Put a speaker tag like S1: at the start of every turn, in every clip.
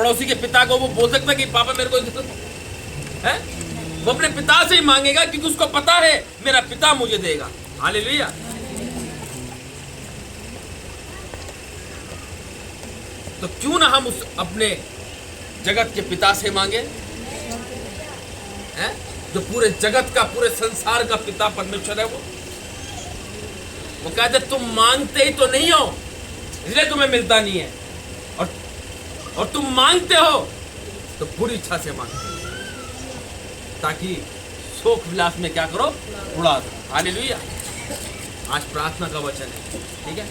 S1: पड़ोसी के पिता को वो बोल सकता कि पापा मेरे को है? वो अपने पिता से ही मांगेगा क्योंकि उसको पता है मेरा पिता मुझे देगा। हालेलुया। तो क्यों ना हम उस अपने जगत के पिता से मांगे, है? जो पूरे जगत का, पूरे संसार का पिता परमेश्वर है। वो कहते तुम मांगते ही तो नहीं हो इसलिए तुम्हें मिलता नहीं है, और तुम मांगते हो तो पूरी इच्छा से मांगो ताकि शोक विलास में क्या करो, उड़ा दो। हालेलुया। आज प्रार्थना का वचन है, ठीक है।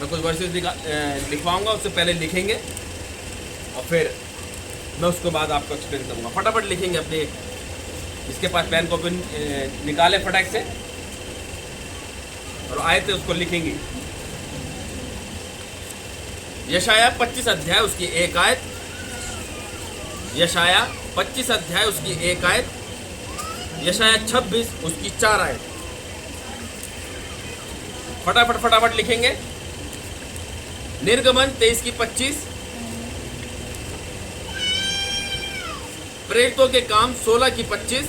S1: मैं कुछ वर्सेस लिखवाऊंगा, उससे पहले लिखेंगे और फिर मैं उसके बाद आपको एक्सप्लेन करूंगा। फटाफट लिखेंगे अपने, इसके पास पेन कॉपी निकाले फटाक से और आए थे उसको लिखेंगे। यशाया 25 अध्याय उसकी 1 आयत, यशाया 25 अध्याय उसकी 1 आयत, यशाया 26 उसकी 4 आयत। फटाफट लिखेंगे। निर्गमन 23 की 25, प्रेरितों के काम 16 की 25,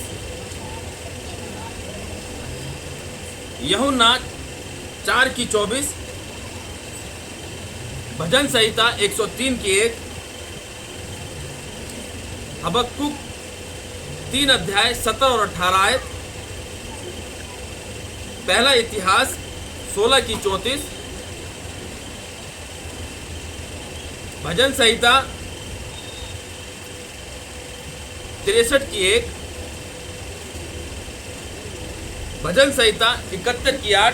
S1: यूहन्ना 4 की 24, भजन संहिता 103 की 1, हबक्कुक 3 अध्याय 17 और 18 आयत, पहला इतिहास 16 की 34, भजन संहिता 63 की 1, भजन संहिता 71 की 8,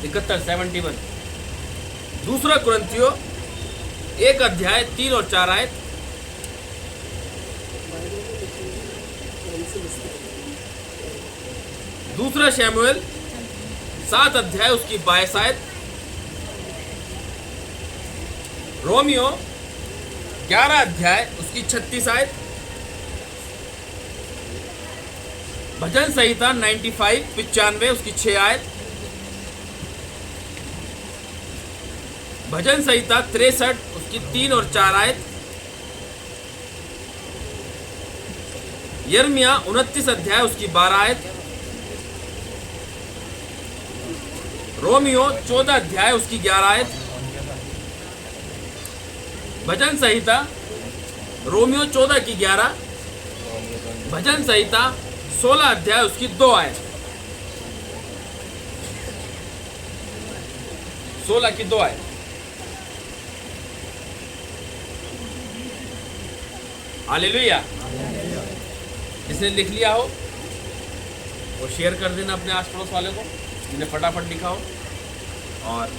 S1: 71 दूसरा कुरिन्थियों 1 अध्याय 3 और 4 आयत, दूसरा शमूएल 7 अध्याय उसकी 22 आयत, रोमियो 11 अध्याय उसकी 36 आयत, भजन संहिता 95 उसकी 6 आयत, भजन संहिता 63 उसकी 3 और 4 आयत, यिर्मयाह 29 अध्याय उसकी 12 आयत, रोमियो 14 अध्याय उसकी 11 आयत, भजन संहिता रोमियो 14 की 11, भजन संहिता 16 अध्याय उसकी 2 आयत, 16 की 2 आयत। हालेलुया। जिसने लिख लिया हो वो शेयर कर देना अपने आस पड़ोस वाले को जिन्हें फटाफट लिखा हो, और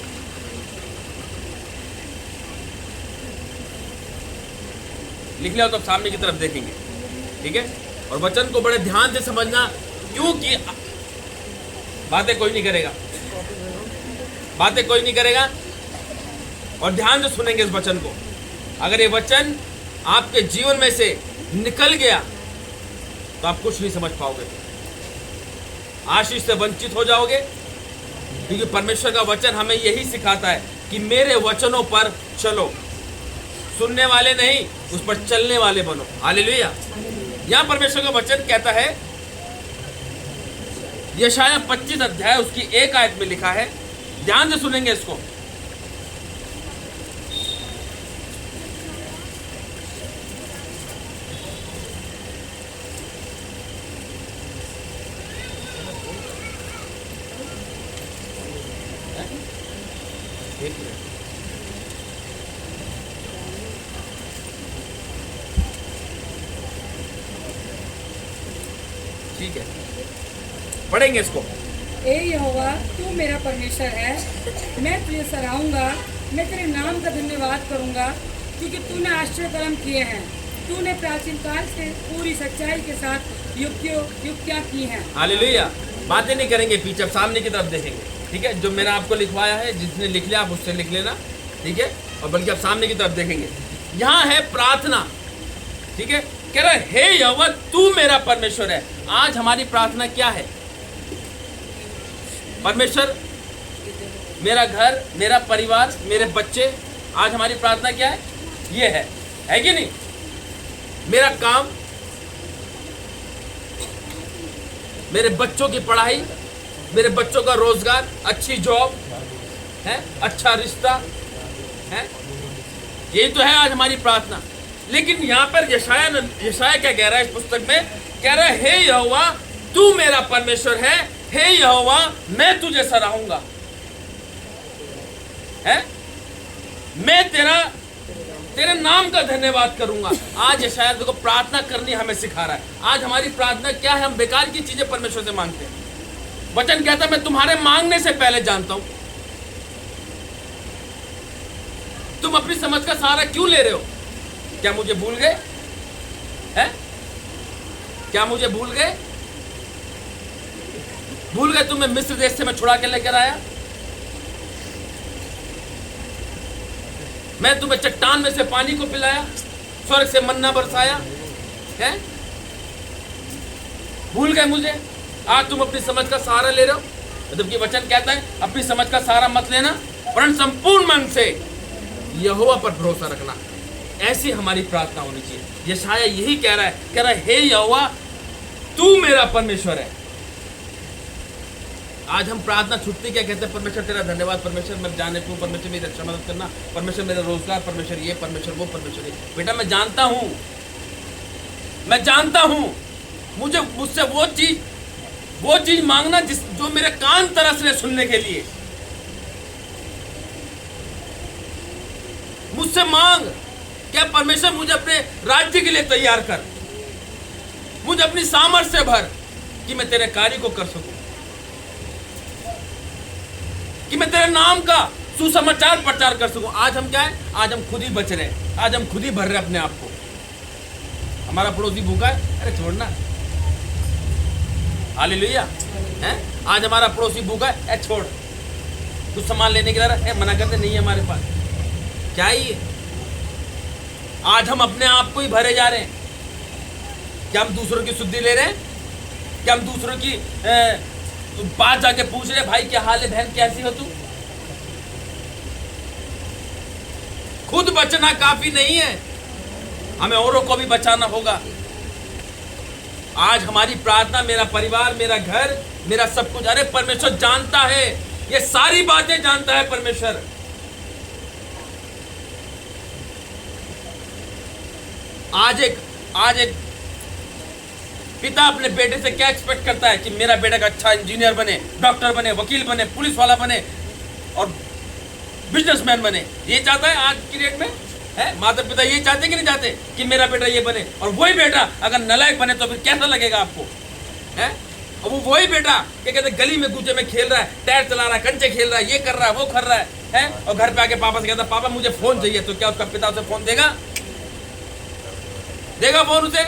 S1: लिख लिया हो तो सामने की तरफ देखेंगे, ठीक है। और वचन को बड़े ध्यान से समझना, क्योंकि बातें कोई नहीं करेगा, और ध्यान से सुनेंगे इस वचन को। अगर ये वचन आपके जीवन में से निकल गया तो आप कुछ नहीं समझ पाओगे, आशीष से वंचित हो जाओगे, क्योंकि परमेश्वर का वचन हमें यही सिखाता है कि मेरे वचनों पर चलो, सुनने वाले नहीं उस पर चलने वाले बनो। हालेलुया। यहां परमेश्वर का वचन कहता है, यशाया 25 अध्याय उसकी 1 आयत में लिखा है, ध्यान से सुनेंगे इसको। ठीक है, पढ़ेंगे इसको।
S2: ए यहोवा, तू मेरा परमेश्वर है, मैं तुझे सराहूंगा, मैं तेरे नाम का धन्यवाद करूंगा, क्योंकि तूने आश्चर्य कर्म किए हैं, तूने प्राचीन काल से पूरी सच्चाई के साथ युक्तियां की हैं।
S1: हालेलुया। बातें नहीं करेंगे पीछे, सामने की तरफ देखेंगे, ठीक है। जो मैंने आपको लिखवाया है, जिसने लिख लिया आप उससे लिख लेना, ठीक है। और बल्कि आप सामने की तरफ देखेंगे। यहाँ है प्रार्थना, ठीक है। कह रहा है, हे यहोवा तू मेरा परमेश्वर है। आज हमारी प्रार्थना क्या है? परमेश्वर मेरा घर, मेरा परिवार, मेरे बच्चे। आज हमारी प्रार्थना क्या है? ये है कि नहीं? मेरा काम, मेरे बच्चों की पढ़ाई, मेरे बच्चों का रोजगार, अच्छी जॉब है, अच्छा रिश्ता है, यही तो है आज हमारी प्रार्थना। लेकिन यहाँ पर यशाया क्या कह रहा है इस पुस्तक में? कह रहा है, हे यहोवा तू मेरा परमेश्वर है, हे यहोवा मैं तुझे सराहूंगा, है मैं तेरे नाम का धन्यवाद करूंगा। आज यशाया देखो प्रार्थना करनी हमें सिखा रहा है। आज हमारी प्रार्थना क्या है? हम बेकार की चीजें परमेश्वर से मांगते हैं। वचन कहता है मैं तुम्हारे मांगने से पहले जानता हूं। तुम अपनी समझ का सहारा क्यों ले रहे हो? क्या मुझे भूल गए? हैं? क्या मुझे भूल गए? भूल गए तुम्हें मिस्र देश से मैं छुड़ा के लेकर आया? मैं तुम्हें चट्टान में से पानी को पिलाया, स्वर्ग से मन्ना बरसाया है? भूल गए मुझे? आज तुम अपनी समझ का सहारा ले रहे हो। मतलब कि वचन कहता है अपनी समझ का सहारा मत लेना, वरन संपूर्ण मन से यहोवा पर भरोसा रखना। ऐसी हमारी प्रार्थना होनी चाहिए। यशाया यही कह रहा है, हे यहोवा तू मेरा परमेश्वर है। आज हम प्रार्थना छुट्टी क्या कहते हैं? परमेश्वर तेरा धन्यवाद, परमेश्वर मैं जाने को, परमेश्वर मेरी रक्षा मदद करना, परमेश्वर मेरा रोजगार, परमेश्वर ये, परमेश्वर वो, परमेश्वर ये। बेटा मैं जानता हूं मुझसे वो चीज मांगना जो मेरे कान तरस रहे सुनने के लिए। मुझसे मांग, क्या परमेश्वर मुझे अपने राज्य के लिए तैयार कर, मुझे अपनी सामर्थ्य भर कि मैं तेरे कार्य को कर सकूं, कि मैं तेरे नाम का सुसमाचार प्रचार कर सकूं। आज हम क्या है? आज हम खुद ही बच रहे हैं, आज हम खुद ही भर रहे हैं अपने आप को। हमारा पड़ोसी भूखा है, अरे छोड़ना, हालेलुया है। आज हमारा पड़ोसी भूखा है, अरे छोड़, कुछ सामान लेने के लिए मना करते नहीं है हमारे पास। क्या ही है? आज हम अपने आप को ही भरे जा रहे हैं। क्या हम दूसरों की शुद्धि ले रहे हैं? क्या हम दूसरों की बात जाके पूछ रहे भाई क्या हाल है, बहन कैसी हो तू? खुद बचना काफी नहीं है, हमें औरों को भी बचाना होगा। आज हमारी प्रार्थना, मेरा परिवार, मेरा घर, मेरा सब कुछ, अरे परमेश्वर जानता है, ये सारी बातें जानता है परमेश्वर। आज एक पिता अपने बेटे से क्या एक्सपेक्ट करता है कि मेरा बेटा का अच्छा इंजीनियर बने, डॉक्टर बने, वकील बने, पुलिस वाला बने और बिजनेसमैन बने। ये चाहता है आज की डेट में, है? माता पिता ये चाहते कि नहीं चाहते कि मेरा बेटा ये बने? और वही बेटा अगर नालायक बने तो फिर कैसा लगेगा आपको, है? और वो वही बेटा क्या कहते गली में कूचे में खेल रहा है, टायर चला रहा है, कंचे खेल रहा है, ये कर रहा है, वो कर रहा है? और घर पे आके पापा से कहता पापा मुझे फोन चाहिए, तो क्या उसका पिता उसे फोन देगा फोन उसे?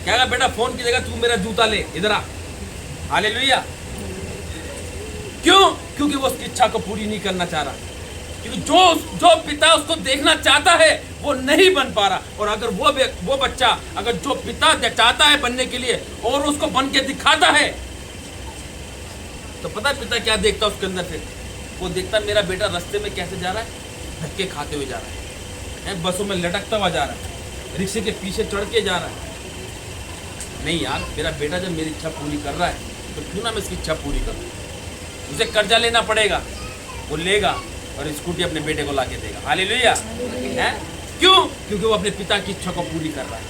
S1: क्या बेटा फोन की जगह तू मेरा जूता ले, इधर आ। हालेलुया। क्यों? क्योंकि वो उसकी इच्छा को पूरी नहीं करना चाह रहा, क्योंकि जो पिता उसको देखना चाहता है वो नहीं बन पा रहा। और अगर वो बच्चा अगर जो पिता चाहता है बनने के लिए और उसको बन के दिखाता है, तो पता है पिता क्या देखता है उसके अंदर? फिर वो देखता मेरा बेटा रास्ते में कैसे जा रहा है, धक्के खाते हुए जा रहा है, बसों में लटकता हुआ जा रहा है, रिक्शे के पीछे चढ़ के जा रहा है। नहीं यार, मेरा बेटा जब मेरी इच्छा पूरी कर रहा है तो क्यों ना मैं इसकी इच्छा पूरी करूं? उसे कर्जा लेना पड़ेगा, वो लेगा और स्कूटी अपने बेटे को लाके देगा। हालेलुया है। क्यों? क्योंकि वो अपने पिता की इच्छा को पूरी कर रहा है।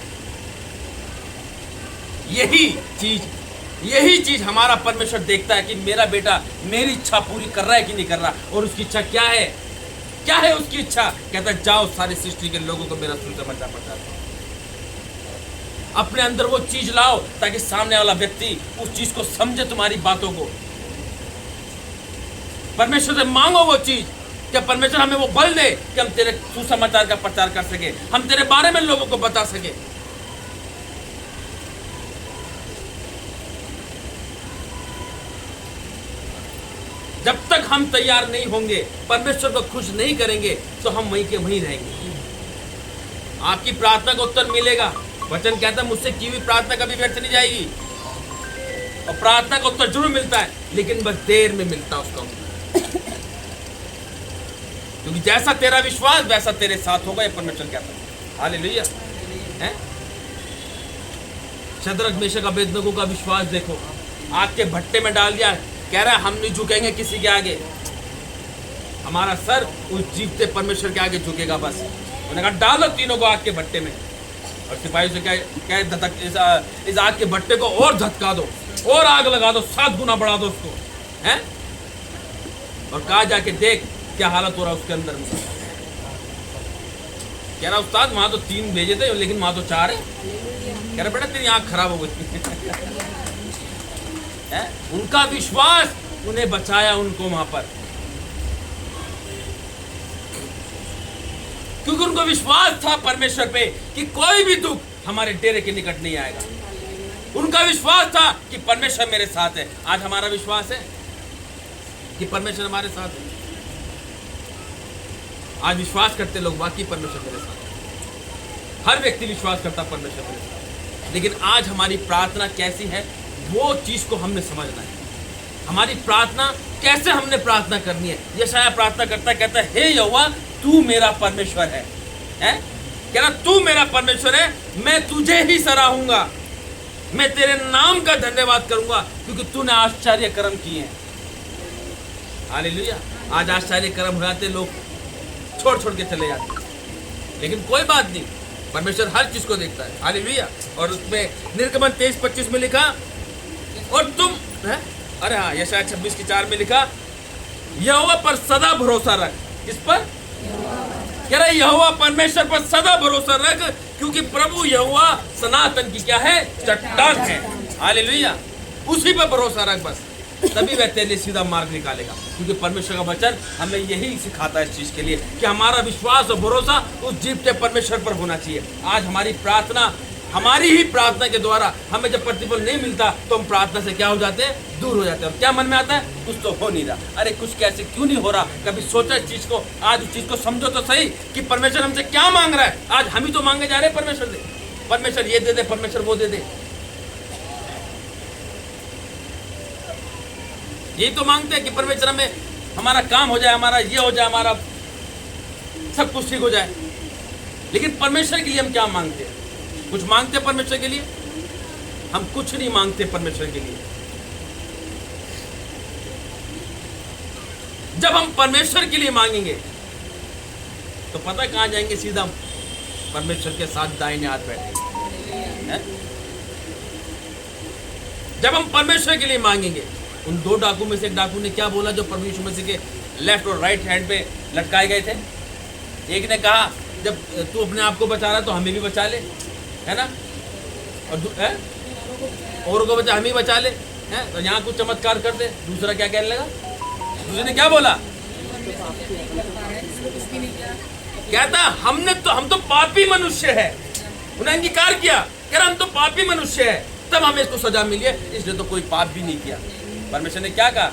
S1: यही चीज हमारा परमेश्वर देखता है कि मेरा बेटा मेरी इच्छा पूरी कर रहा है कि नहीं कर रहा। और उसकी इच्छा क्या है? क्या है उसकी इच्छा? कहता है जाओ सारी सृष्टि के लोगों को मेरा सुसमाचार प्रचार करो। अपने अंदर वो चीज लाओ ताकि सामने वाला व्यक्ति उस चीज को समझे, तुम्हारी बातों को। परमेश्वर से मांगो वो चीज, क्या परमेश्वर हमें वो बल दे कि हम तेरे सुसमाचार का प्रचार कर सके, हम तेरे बारे में लोगों को बता सके। जब तक हम तैयार नहीं होंगे, परमेश्वर को खुश नहीं करेंगे, तो हम वहीं के वहीं रहेंगे। आपकी प्रार्थना का उत्तर मिलेगा। वचन कहता है मुझसे की हुई प्रार्थना कभी व्यर्थ नहीं जाएगी, और प्रार्थना का उत्तर जरूर मिलता है। लेकिन बस देर में मिलता उसका उत्तर। क्योंकि जैसा तेरा विश्वास वैसा तेरे साथ होगा, ये परमेश्वर कहता है। हालेलुया। हैं? शद्रक मेशक अबेदनगो का विश्वास देखो, आग के भट्टे में डाल दिया, कह रहा है हम नहीं झुकेंगे किसी के आगे, हमारा सर उस जीवते परमेश्वर के आगे झुकेगा बस। उन्होंने कहा डालो तीनों को आग के भट्टे में, और सिपाही से क्या इस आग के भट्टे को और धक्का दो और आग लगा दो, 7 गुना बढ़ा दो उसको, हैं? और कहा जाके देख क्या हालत हो रहा उसके अंदर में। कह रहा उस्ताद वहां तो 3 भेजे थे लेकिन वहां तो 4 है। कह रहा बेटा तेरी आंख खराब हो गई। उनका विश्वास उन्हें बचाया उनको वहां पर, क्योंकि उनको विश्वास था परमेश्वर पे कि कोई भी दुख हमारे डेरे के निकट नहीं आएगा। उनका विश्वास था कि परमेश्वर मेरे साथ है। आज हमारा विश्वास है कि परमेश्वर हमारे साथ है। आज विश्वास करते लोग वाकई परमेश्वर मेरे साथ है। हर व्यक्ति विश्वास करता परमेश्वर मेरे साथ है। लेकिन आज हमारी प्रार्थना कैसी है वो चीज को हमने समझना है। हमारी प्रार्थना कैसे हमने प्रार्थना करनी है। यशाया प्रार्थना करता कहता है हे यहोवा तू मेरा परमेश्वर है, कह रहा तू मेरा परमेश्वर है, मैं तुझे ही सराहूंगा, मैं तेरे नाम का धन्यवाद करूंगा क्योंकि तूने आश्चर्य कर्म किए हैं। हालेलुया। आज आश्चर्य कर्म हो जाते, लोग छोड़ छोड़ के चले जाते, लेकिन कोई बात नहीं, परमेश्वर हर चीज को देखता है। हालेलुया। और उसमें निर्गमन 23:25 में लिखा और तुम अरे हाँ यशाया 26:4 में लिखा यहोवा पर सदा भरोसा रख। किस पर? कह रहा यहोवा परमेश्वर पर सदा भरोसा रख क्योंकि प्रभु यहोवा सनातन की क्या है? चट्टान है। हालेलुया। उसी पर भरोसा रख बस, तभी वह तेरे लिए सीधा मार्ग निकालेगा। क्योंकि परमेश्वर का वचन हमें यही सिखाता है इस चीज के लिए कि हमारा विश्वास और भरोसा उस जीवते परमेश्वर पर होना चाहिए। आज हमारी प्रार्थना, हमारी ही प्रार्थना के द्वारा हमें जब प्रतिफल नहीं मिलता तो हम प्रार्थना से क्या हो जाते हैं? दूर हो जाते हैं। और क्या मन में आता है? कुछ तो हो नहीं रहा, अरे कुछ कैसे क्यों नहीं हो रहा। कभी सोचा इस चीज को? आज उस चीज को समझो तो सही कि परमेश्वर हमसे क्या मांग रहा है। आज हम ही तो मांगे जा रहे हैं परमेश्वर से, परमेश्वर ये दे दे, परमेश्वर वो दे दे, यही तो मांगते हैं कि परमेश्वर हमें हमारा काम हो जाए, हमारा ये हो जाए, हमारा सब कुछ ठीक हो जाए। लेकिन परमेश्वर के लिए हम क्या मांगते हैं? कुछ मांगते हैं परमेश्वर के लिए? हम कुछ नहीं मांगते परमेश्वर के लिए। जब हम परमेश्वर के लिए मांगेंगे तो पता कहां जाएंगे? सीधा परमेश्वर के साथ दाहिने हाथ बैठेंगे। जब हम परमेश्वर के लिए मांगेंगे, उन 2 डाकू में से एक डाकू ने क्या बोला जो प्रभु यीशु मसीह के लेफ्ट और राइट हैंड पे लटकाए गए थे? एक ने कहा जब तू अपने आप को बचा रहा है तो हमें भी बचा ले, है ना, और को बचा, हमें ही बचा ले, है तो यहाँ कुछ चमत्कार कर दे। दूसरा क्या कहने लगा? दूसरे ने क्या बोला? कहता हम तो पापी मनुष्य है। उन्हें अंगीकार किया, कह रहा हम तो पापी मनुष्य है, तब हमें इसको सजा मिली है, इसने तो कोई पाप भी नहीं किया। परमेश्वर ने क्या कहा?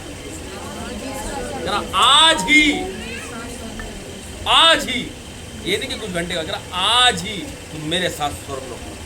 S1: आज ही, ये नहीं कि कुछ घंटे का, आज ही तुम मेरे साथ स्वर्ग लो।